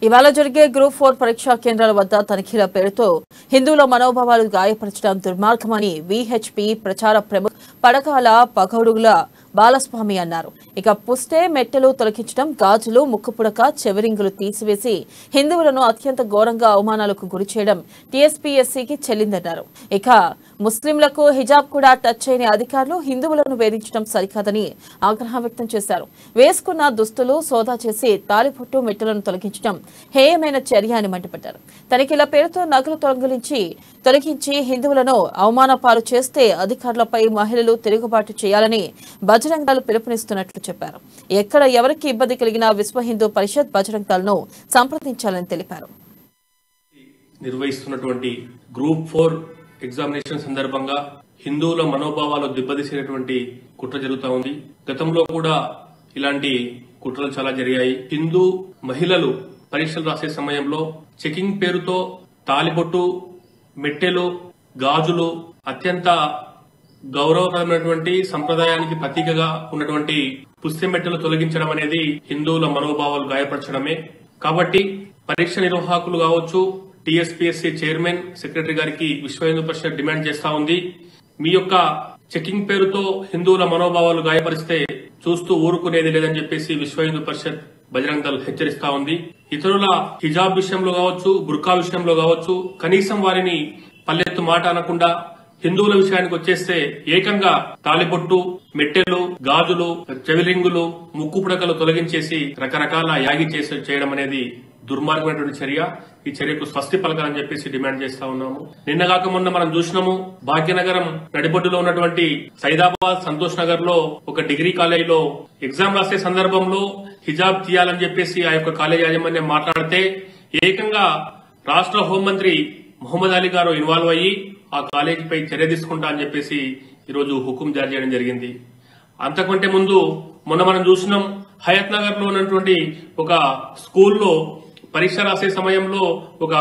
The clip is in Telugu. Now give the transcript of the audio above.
ఇవాళ జరిగే గ్రూప్ 4 పరీక్షా కేంద్రాల వద్ద తనిఖీల పేరుతో హిందువుల మనోభావాలు గాయపరచడం దుర్మార్గమని వీహెచ్పీ ప్రచార ప్రముఖ పడకాల పగడుగుల బాలస్వామి అన్నారు. ఇక పుస్తే మెట్టెలు తొలగించడం, గాజులు, ముక్కుపుడక, చెవిరింగులు తీసివేసి హిందువులను అత్యంత ఘోరంగా అవమానాలకు గురి చేయడం టీఎస్పీఎస్సీకి చెల్లిందన్నారు. ఇక ముస్లింలకు హిజాబ్ కూడా టచ్ చేయని అధికారులు హిందువులను వేధించడం సరికాదని ఆగ్రహం వ్యక్తం చేశారు. వేసుకున్న దుస్తులు సోదా చేసి తాలిబొట్టు మెట్టెలను తొలగించడం హేయమైన చర్య అని మండిపడ్డారు. తనిఖీల పేరుతో నగలు తొలగించి హిందువులను అవమాన పాలు చేస్తే అధికారులపై మహిళలు తిరుగుబాటు చేయాలని బజరంగ్ దళ్ పిలుపునిస్తున్నట్లు చెప్పారు. ఎక్కడ ఎవరికి ఇబ్బంది కలిగినా విశ్వ హిందూ పరిషత్ బజరంగ్ దళ్ ను సంప్రదించాలని తెలిపారు. నిర్వహిస్తున్నటువంటి గ్రూప్ 4 ఎగ్జామినేషన్ సందర్భంగా హిందువుల మనోభావాలు దెబ్బతీసేటువంటి కుట్ర జరుగుతూ ఉంది. గతంలో కూడా ఇలాంటి కుట్రలు చాలా జరిగాయి. హిందూ మహిళలు పరీక్షలు రాసే సమయంలో చెకింగ్ పేరుతో తాలిబొట్టు, మెట్టెలు, గాజులు, అత్యంత గౌరవకరమైనటువంటి సంప్రదాయానికి ప్రతీకగా ఉన్నటువంటి పుస్తె మెట్టెలు తొలగించడం అనేది హిందువుల మనోభావాలు గాయపరచడమే. కాబట్టి పరీక్ష నిర్వాహకులు కావచ్చు, టీఎస్పీఎస్సీ చైర్మన్, సెక్రటరీ గారికి విశ్వ హిందూ పరిషత్ డిమాండ్ చేస్తా ఉంది. మీ యొక్క చెకింగ్ పేరుతో హిందువుల మనోభావాలు గాయపరిస్తే చూస్తూ ఊరుకునేది లేదని చెప్పేసి విశ్వ హిందూ పరిషత్ బజరంగ్ దళ్ హెచ్చరిస్తా ఉంది. ఇతరుల హిజాబ్ విషయంలో కావచ్చు, బుర్కా విషయంలో కావచ్చు, కనీసం వారిని పల్లెత్తు మాట అనకుండా హిందువుల విషయానికి వచ్చేస్తే ఏకంగా తాలిబొట్టు, మెట్టెలు, గాజులు, చెవిరింగులు, ముక్కు పుడకలు తొలగించేసి రకరకాల యాగి చేయడం అనేది దుర్మార్గమైనటువంటి చర్య. ఈ చర్యకు స్వస్తి పలకాలని చెప్పేసి డిమాండ్ చేస్తా ఉన్నాము. నిన్నగాక మొన్న మనం చూసినాము, భాగ్యనగరం నడిబొడ్డులో ఉన్నటువంటి సైదాబాద్ సంతోష్ నగర్ లో ఒక డిగ్రీ కాలేజీలో ఎగ్జామ్ రాసే సందర్భంలో హిజాబ్ తీయాలని చెప్పేసి ఆ యొక్క కాలేజ్ యాజమాన్యం మాట్లాడితే ఏకంగా రాష్ట్ర హోంమంత్రి మొహమ్మద్ అలీ గారు ఇన్వాల్వ్ అయ్యి ఆ కాలేజీపై చర్య తీసుకుంటా అని చెప్పేసి ఈరోజు హుకుం జారీ చేయడం జరిగింది. అంతకంటే ముందు మొన్న మనం చూసినాం, హయత్ నగర్ లో ఉన్నటువంటి ఒక స్కూల్లో పరీక్ష రాసే సమయంలో ఒక